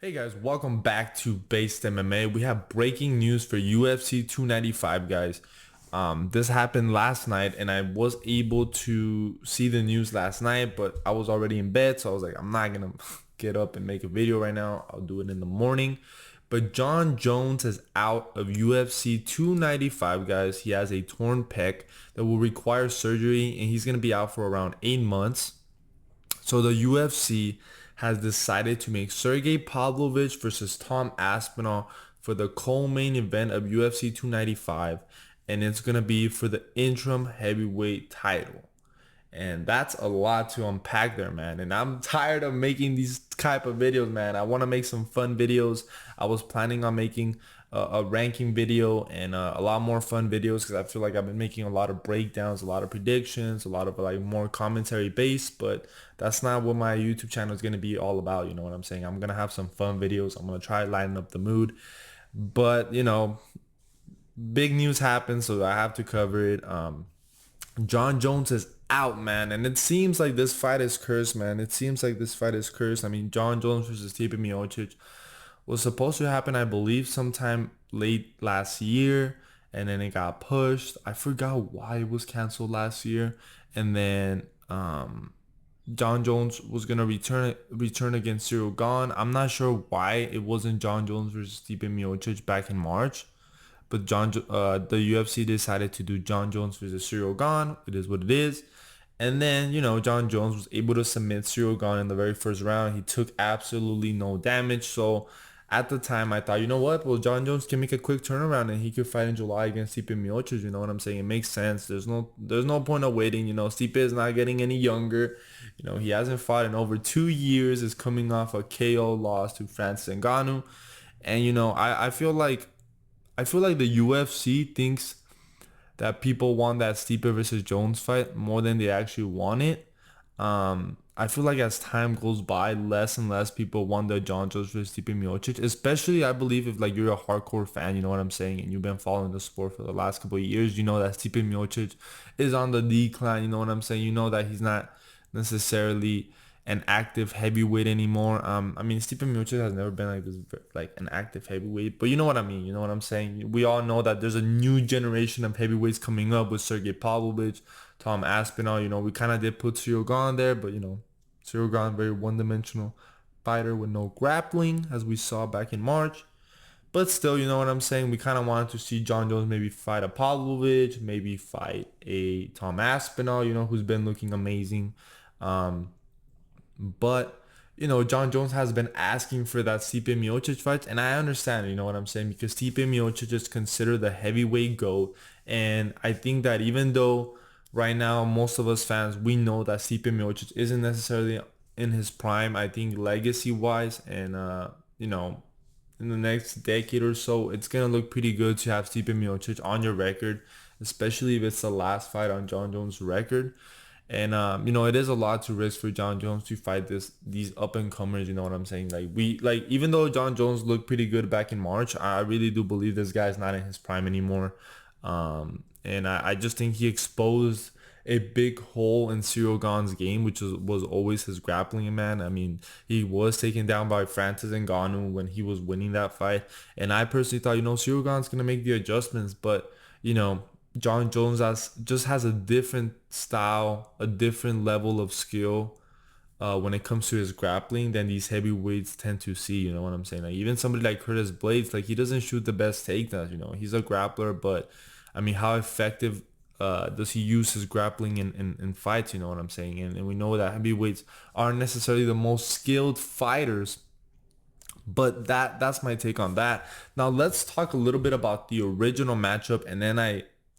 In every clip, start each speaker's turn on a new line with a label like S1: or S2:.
S1: Hey guys, welcome back to Based MMA. We have breaking news for UFC 295, guys. This happened last night, and I was able to see the news last night, but I was already in bed, so I was like, I'm not gonna get up and make a video right now. I'll do it in the morning. But Jon Jones is out of UFC 295, guys. He has a torn pec that will require surgery, and he's gonna be out for around 8 months. So the UFC has decided to make Sergei Pavlovich versus Tom Aspinall for the co-main event of UFC 295, and it's going to be for the interim heavyweight title. And that's a lot to unpack there, man. And I'm tired of making these type of videos, man. I want to make some fun videos. I was planning on making a ranking video and a lot more fun videos because I feel like I've been making a lot of breakdowns, a lot of predictions, a lot of like more commentary based. But that's not what my YouTube channel is going to be all about. You know what I'm saying? I'm going to have some fun videos. I'm going to try to lighten up the mood. But, big news happened, so I have to cover it. Jon Jones is out, man, and it seems like this fight is cursed, man. It seems like this fight is cursed. I mean, Jon Jones versus Miocic was supposed to happen, I believe, sometime late last year, and then it got pushed. I forgot why it was canceled last year, and then Jon Jones was gonna return against Cyril Gane. I'm not sure why it wasn't Jon Jones versus Miocic back in March. But the UFC decided to do Jon Jones versus Cyril Gane. It is what it is. And then, Jon Jones was able to submit Cyril Gane in the very first round. He took absolutely no damage. So at the time, I thought, you know what? Well, Jon Jones can make a quick turnaround and he could fight in July against Stipe Miocic. You know what I'm saying? It makes sense. There's no point of waiting. Stipe is not getting any younger. He hasn't fought in over 2 years. Is coming off a KO loss to Francis Ngannou. And, I feel like the UFC thinks that people want that Stipe versus Jones fight more than they actually want it. I feel like as time goes by, less and less people want the Jon Jones versus Stipe Miocic. Especially, I believe, if like you're a hardcore fan, you know what I'm saying, and you've been following the sport for the last couple of years, you know that Stipe Miocic is on the decline. You know what I'm saying? You know that he's not necessarily an active heavyweight anymore. I mean, Stipe Miocic has never been like this, like an active heavyweight, but you know what I mean. You know what I'm saying. We all know that there's a new generation of heavyweights coming up with Sergei Pavlovich, Tom Aspinall. We kind of did put Cyril Gane there, but Cyril Gane very one-dimensional fighter with no grappling, as we saw back in March. But still, you know what I'm saying. We kind of wanted to see Jon Jones maybe fight a Pavlovich, maybe fight a Tom Aspinall, who's been looking amazing. But Jon Jones has been asking for that Stipe Miocic fight, and I understand, you know what I'm saying, because Stipe Miocic is considered the heavyweight GOAT, and I think that even though right now most of us fans, we know that Stipe Miocic isn't necessarily in his prime, I think legacy wise, and in the next decade or so, it's gonna look pretty good to have Stipe Miocic on your record, especially if it's the last fight on Jon Jones' record. And it is a lot to risk for Jon Jones to fight these up and comers. You know what I'm saying? Even though Jon Jones looked pretty good back in March, I really do believe this guy's not in his prime anymore. And I just think he exposed a big hole in Cyril Gane's game, which was always his grappling, man. I mean, he was taken down by Francis Ngannou when he was winning that fight, and I personally thought, Cyril Gane's gonna make the adjustments, but Jon Jones just has a different style, a different level of skill when it comes to his grappling than these heavyweights tend to see. You know what I'm saying? Like even somebody like Curtis Blades, like he doesn't shoot the best takedowns. He's a grappler, but I mean, how effective does he use his grappling in fights? You know what I'm saying? And we know that heavyweights aren't necessarily the most skilled fighters. But that's my take on that. Now let's talk a little bit about the original matchup, and then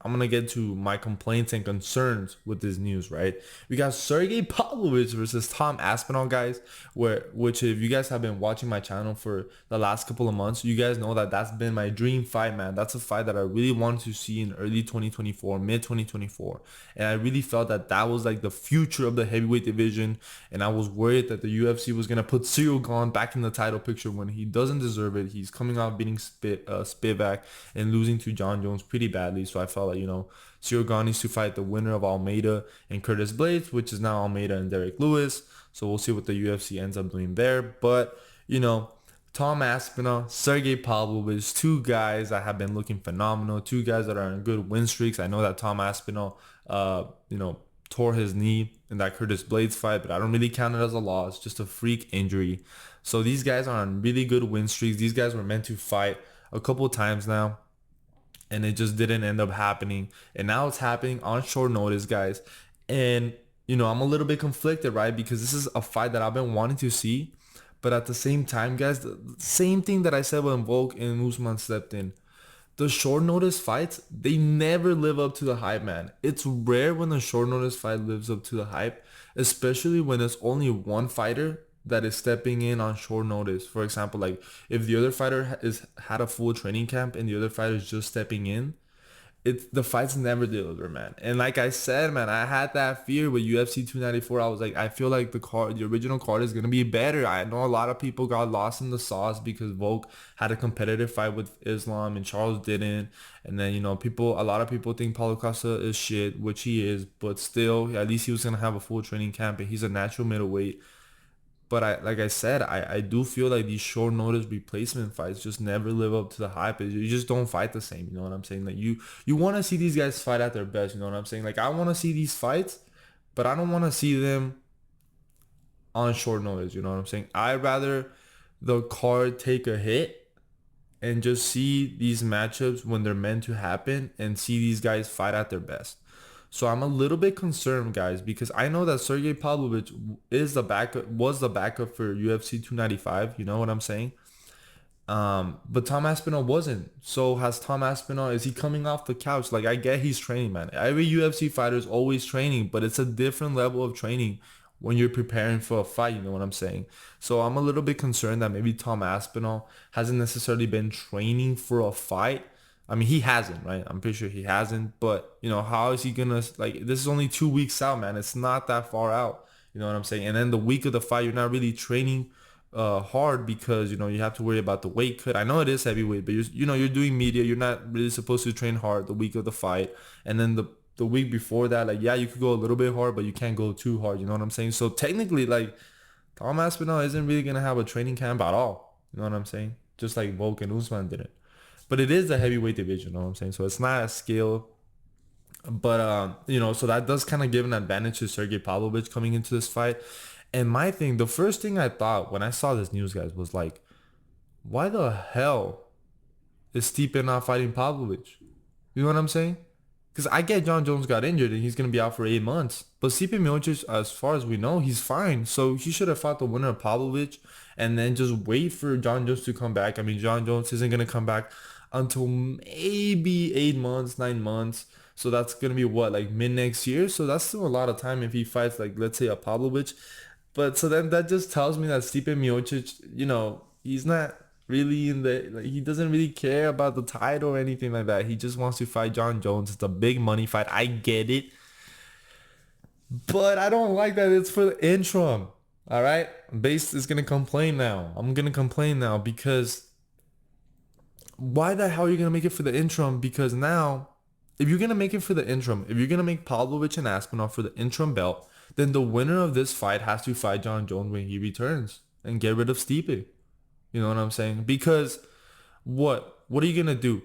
S1: I'm going to get to my complaints and concerns with this news, right? We got Sergei Pavlovich versus Tom Aspinall, guys, which if you guys have been watching my channel for the last couple of months, you guys know that that's been my dream fight, man. That's a fight that I really wanted to see in early 2024, mid 2024. And I really felt that that was like the future of the heavyweight division. And I was worried that the UFC was going to put Cyril Gane back in the title picture when he doesn't deserve it. He's coming off beating Spivak and losing to Jon Jones pretty badly. So I felt like, Cyril Gane needs to fight the winner of Almeida and Curtis Blades, which is now Almeida and Derek Lewis. So we'll see what the UFC ends up doing there. But, Tom Tom Aspinall, Sergei Pavlovich, two guys that have been looking phenomenal, two guys that are on good win streaks. I know that Tom Aspinall, you know, tore his knee in that Curtis Blades fight, but I don't really count it as a loss, just a freak injury. So these guys are on really good win streaks. These guys were meant to fight a couple times now, and it just didn't end up happening. And now it's happening on short notice, guys. And I'm a little bit conflicted, right? Because this is a fight that I've been wanting to see. But at the same time, guys, the same thing that I said when Volk and Usman stepped in. The short notice fights, they never live up to the hype, man. It's rare when a short notice fight lives up to the hype, especially when it's only one fighter that is stepping in on short notice. For example, like if the other fighter is had a full training camp and the other fighter is just stepping in, it's the fights never deliver, man. And like I said, man, I had that fear with UFC 294. I was like, I feel like the original card is gonna be better. I know a lot of people got lost in the sauce because Volk had a competitive fight with Islam and Charles didn't. And then a lot of people think Paulo Costa is shit, which he is, but still, at least he was gonna have a full training camp and he's a natural middleweight. But like I said, I do feel like these short notice replacement fights just never live up to the hype. You just don't fight the same. You know what I'm saying? Like you want to see these guys fight at their best. You know what I'm saying? Like I want to see these fights, but I don't want to see them on short notice. You know what I'm saying? I'd rather the card take a hit and just see these matchups when they're meant to happen and see these guys fight at their best. So I'm a little bit concerned, guys, because I know that Sergei Pavlovich was the backup for UFC 295. You know what I'm saying? But Tom Aspinall wasn't. So has Tom Aspinall, is he coming off the couch? Like I get he's training, man. Every UFC fighter is always training, but it's a different level of training when you're preparing for a fight. You know what I'm saying? So I'm a little bit concerned that maybe Tom Aspinall hasn't necessarily been training for a fight. I mean, he hasn't, right? I'm pretty sure he hasn't. But, how is he going to, like, this is only 2 weeks out, man. It's not that far out. You know what I'm saying? And then the week of the fight, you're not really training hard because, you have to worry about the weight cut. I know it is heavyweight, but, you're doing media. You're not really supposed to train hard the week of the fight. And then the week before that, like, yeah, you could go a little bit hard, but you can't go too hard. You know what I'm saying? So technically, like, Tom Aspinall isn't really going to have a training camp at all. You know what I'm saying? Just like Volk and Usman didn't. But it is the heavyweight division, you know what I'm saying? So it's not a skill. But, so that does kind of give an advantage to Sergei Pavlovich coming into this fight. And my thing, the first thing I thought when I saw this news, guys, was like, why the hell is Stipe not fighting Pavlovich? You know what I'm saying? Because I get Jon Jones got injured and he's going to be out for 8 months. But Stipe Miocic, as far as we know, he's fine. So he should have fought the winner of Pavlovich and then just wait for Jon Jones to come back. I mean, Jon Jones isn't going to come back until maybe 8 months, 9 months. So that's going to be what, like mid next year? So that's still a lot of time if he fights, like, let's say a Pavlovich. But so then that just tells me that Stipe Miocic, he's not really like, he doesn't really care about the title or anything like that. He just wants to fight Jon Jones. It's a big money fight. I get it. But I don't like that it's for the interim. All right? Base is going to complain now. I'm going to complain now because why the hell are you going to make it for the interim? Because now, if you're going to make it for the interim, if you're going to make Pavlovich and Aspinall for the interim belt, then the winner of this fight has to fight Jon Jones when he returns and get rid of Stipe. You know what I'm saying? Because what are you going to do?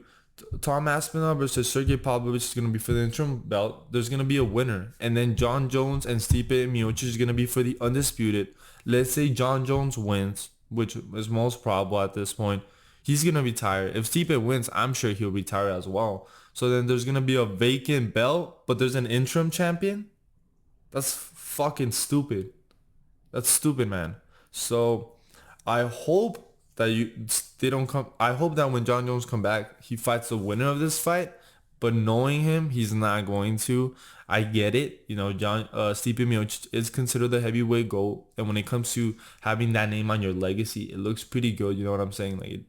S1: Tom Aspinall versus Sergei Pavlovich is going to be for the interim belt. There's going to be a winner. And then Jon Jones and Stipe Miocic is going to be for the undisputed. Let's say Jon Jones wins, which is most probable at this point. He's going to retire. If Stipe wins, I'm sure he'll retire as well. So then there's going to be a vacant belt, but there's an interim champion? That's fucking stupid. That's stupid, man. So I hope that they don't come. I hope that when Jon Jones come back, he fights the winner of this fight. But knowing him, he's not going to. I get it. Stipe Miocic is considered the heavyweight GOAT. And when it comes to having that name on your legacy, it looks pretty good. You know what I'm saying? Like,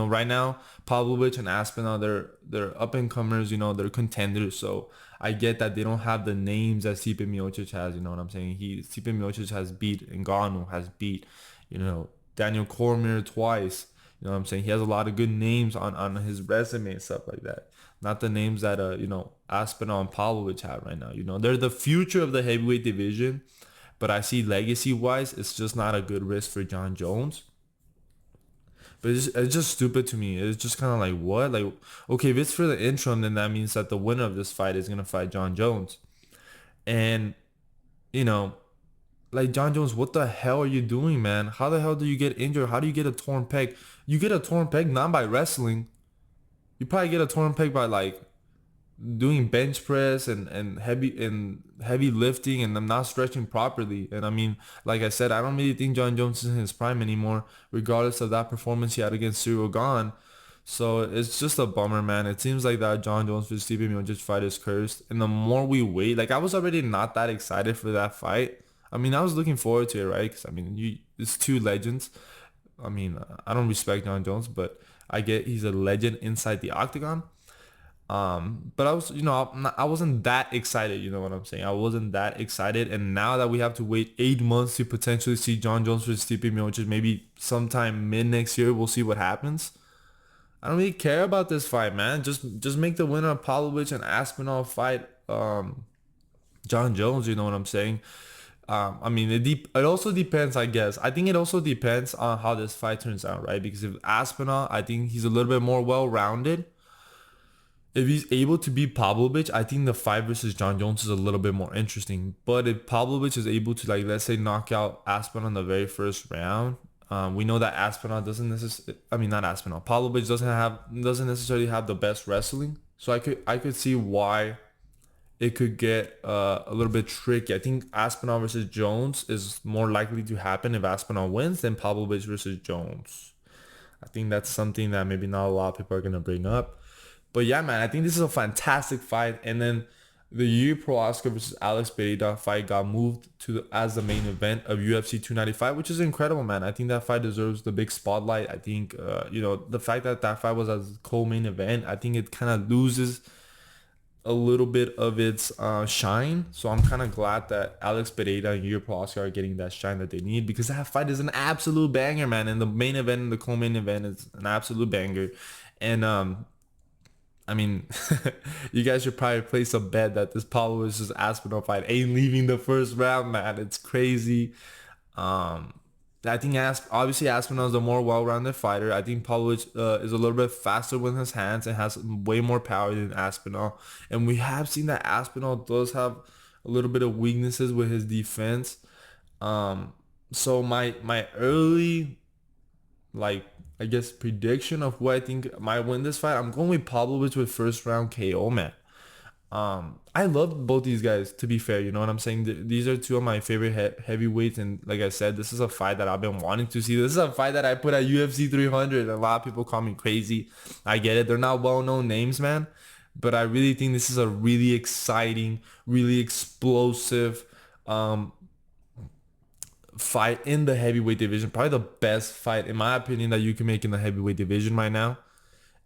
S1: right now, Pavlovich and Aspinall, they're up and comers. They're contenders. So I get that they don't have the names that Stipe Miocic has. You know what I'm saying? Stipe Miocic has beat Ngannou, has beat, Daniel Cormier twice. You know what I'm saying? He has a lot of good names on his resume and stuff like that. Not the names that, Aspinall and Pavlovich have right now. They're the future of the heavyweight division. But I see legacy-wise, it's just not a good risk for Jon Jones. But it's just stupid to me. It's just kind of like, what? Like, okay, if it's for the interim, then that means that the winner of this fight is gonna fight Jon Jones. And you know, like Jon Jones, what the hell are you doing, man? How the hell do you get injured? How do you get a torn pec? You get a torn pec not by wrestling. You probably get a torn pec by like doing bench press and heavy lifting, and I'm not stretching properly. And I mean, like I said, I don't really think Jon Jones is in his prime anymore, regardless of that performance he had against Cyril Gahn. So it's just a bummer, man. It seems like that Jon Jones versus Stipe Miocic fight is cursed. And the more we wait, like I was already not that excited for that fight. I mean, I was looking forward to it, right? Because I mean, it's two legends. I mean, I don't respect Jon Jones, but I get he's a legend inside the octagon. But I was, I wasn't that excited. You know what I'm saying? I wasn't that excited. And now that we have to wait 8 months to potentially see Jon Jones versus Stipe Miocic, maybe sometime mid next year, we'll see what happens. I don't really care about this fight, man. Just make the winner of Pavlovich and Aspinall fight Jon Jones. You know what I'm saying? I mean, it also depends, I guess. I think it also depends on how this fight turns out, right? Because if Aspinall, I think he's a little bit more well-rounded. If he's able to beat Pavlovich, I think the fight versus Jon Jones is a little bit more interesting. But if Pavlovich is able to, like, let's say, knock out Aspinall in the very first round, we know that Aspinall doesn't necessarily. I mean, not Aspinall. Pavlovich doesn't necessarily have the best wrestling. So I could see why it could get a little bit tricky. I think Aspinall versus Jones is more likely to happen if Aspinall wins than Pavlovich versus Jones. I think that's something that maybe not a lot of people are gonna bring up. But yeah, man, I think this is a fantastic fight. And then the Yuri Prohaska versus Alex Pereira fight got moved as the main event of UFC 295, which is incredible, man. I think that fight deserves the big spotlight. I think, the fact that that fight was as co-main event, I think it kind of loses a little bit of its shine. So I'm kind of glad that Alex Pereira and Yuri Prohaska are getting that shine that they need, because that fight is an absolute banger, man. And the main event and the co-main event is an absolute banger. And I mean, you guys should probably place a bet that this Paulo versus Aspinall fight ain't leaving the first round, man. It's crazy. I think obviously Aspinall is a more well-rounded fighter. I think Pavlovich is a little bit faster with his hands and has way more power than Aspinall. And we have seen that Aspinall does have a little bit of weaknesses with his defense. So my early, like, I guess, prediction of who I think might win this fight, I'm going with Pavlovich with first round KO, man. I love both these guys, to be fair. You know what I'm saying? These are two of my favorite heavyweights, and like I said, this is a fight that I've been wanting to see. This is a fight that I put at UFC 300. A lot of people call me crazy. I get it. They're not well-known names, man, but I really think this is a really exciting, really explosive fight in the heavyweight division. Probably the best fight, in my opinion, that you can make in the heavyweight division right now.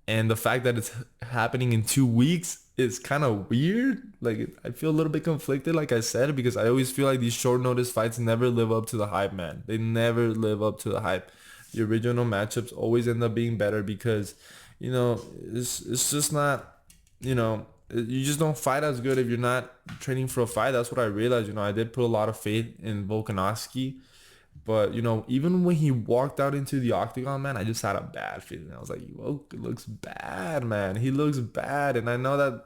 S1: And the fact that it's happening in 2 weeks is kind of weird. Like, I feel a little bit conflicted, like I said, because I always feel like these short notice fights never live up to the hype, man. They never live up to the hype. The original matchups always end up being better because, it's just not, you just don't fight as good if you're not training for a fight. That's what I realized. I did put a lot of faith in Volkanovski. But, even when he walked out into the octagon, man, I just had a bad feeling. I was like, whoa, it looks bad, man. He looks bad. And I know that,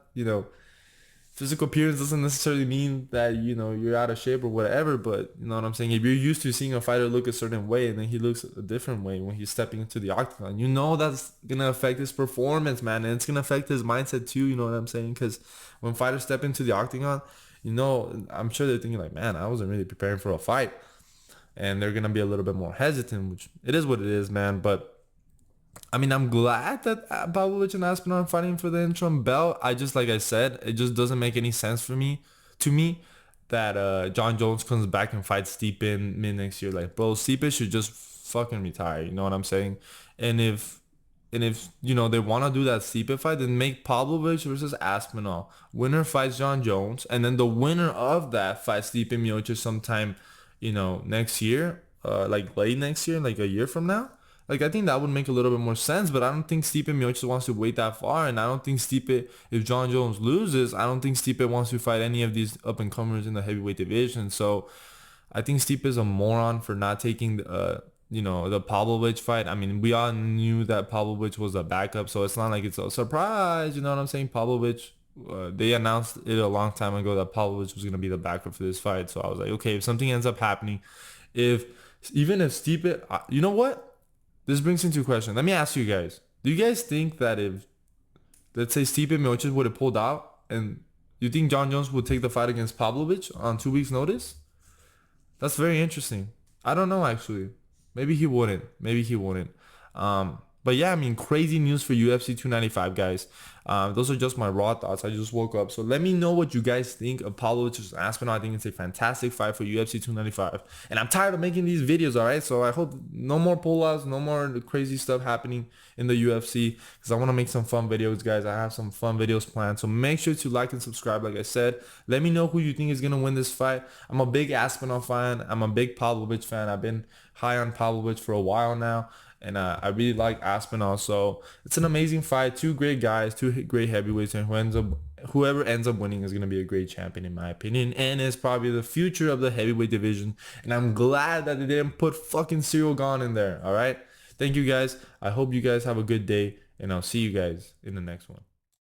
S1: physical appearance doesn't necessarily mean that, you're out of shape or whatever. But, you know what I'm saying? If you're used to seeing a fighter look a certain way and then he looks a different way when he's stepping into the octagon, that's going to affect his performance, man. And it's going to affect his mindset too, you know what I'm saying? Because when fighters step into the octagon, I'm sure they're thinking like, man, I wasn't really preparing for a fight. And they're going to be a little bit more hesitant, which it is what it is, man. But, I mean, I'm glad that Pavlovich and Aspinall are fighting for the interim belt. Like I said, it just doesn't make any sense to me, that Jon Jones comes back and fights Stipe in mid next year. Like, bro, Stipe should just fucking retire. You know what I'm saying? And if they want to do that Stipe fight, then make Pavlovich versus Aspinall. Winner fights Jon Jones. And then the winner of that fights Stipe Miocic sometime, next year, like late next year, like a year from now. Like, I think that would make a little bit more sense, but I don't think Stipe Miocic wants to wait that far, and I don't think if Jon Jones loses, I don't think Stipe wants to fight any of these up-and-comers in the heavyweight division. So I think Stipe is a moron for not taking, you know, the Pavlovich fight. I mean, we all knew that Pavlovich was a backup, so it's not like it's a surprise. You know what I'm saying? Pavlovich, they announced it a long time ago that Pavlovich was gonna be the backup for this fight. So I was like, okay, if something ends up happening, if even if Stipe, you know what? This brings into question. Let me ask you guys: do you guys think that if, let's say, Stipe Miocic would have pulled out, and you think Jon Jones would take the fight against Pavlovich on 2 weeks' notice? That's very interesting. I don't know actually. Maybe he wouldn't. Maybe he wouldn't. But yeah, I mean, crazy news for UFC 295, guys. Those are just my raw thoughts. I just woke up. So let me know what you guys think of Pavlovich versus Aspinall. I think it's a fantastic fight for UFC 295. And I'm tired of making these videos, all right? So I hope no more pullouts, no more crazy stuff happening in the UFC, because I want to make some fun videos, guys. I have some fun videos planned. So make sure to like and subscribe, like I said. Let me know who you think is going to win this fight. I'm a big Aspinall fan. I'm a big Pavlovich fan. I've been high on Pavlovich for a while now. And I really like Aspinall. So it's an amazing fight. Two great guys, two great heavyweights. And whoever ends up winning is going to be a great champion, in my opinion. And it's probably the future of the heavyweight division. And I'm glad that they didn't put fucking Cyril Gane in there. All right. Thank you, guys. I hope you guys have a good day. And I'll see you guys in the next one.